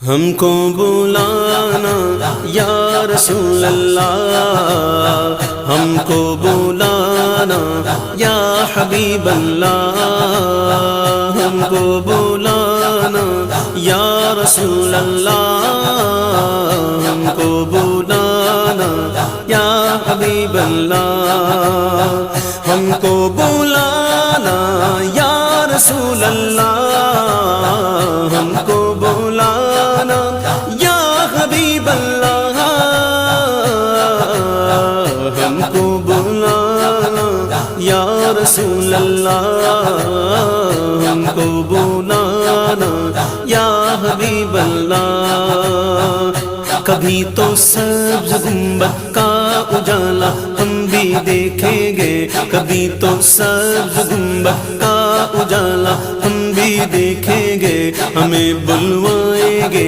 ہم کو بلانا یا رسول اللہ، ہم کو بلانا یا حبیب اللہ، ہم کو بلانا یا رسول اللہ، ہم کو بلانا یا حبیب اللہ، ہم کو بلانا یا رسول اللہ، ہم کو بلانا یا حبیب اللہ، ہم کو بلانا یا رسول اللہ، ہم کو بلانا یا حبیب اللہ۔ کبھی تو سبز گنبد کا اجالا ہم بھی دیکھیں گے، کبھی تو سبز گنبد کا اجالا ہم بھی دیکھیں گے، ہمیں بلوائیں گے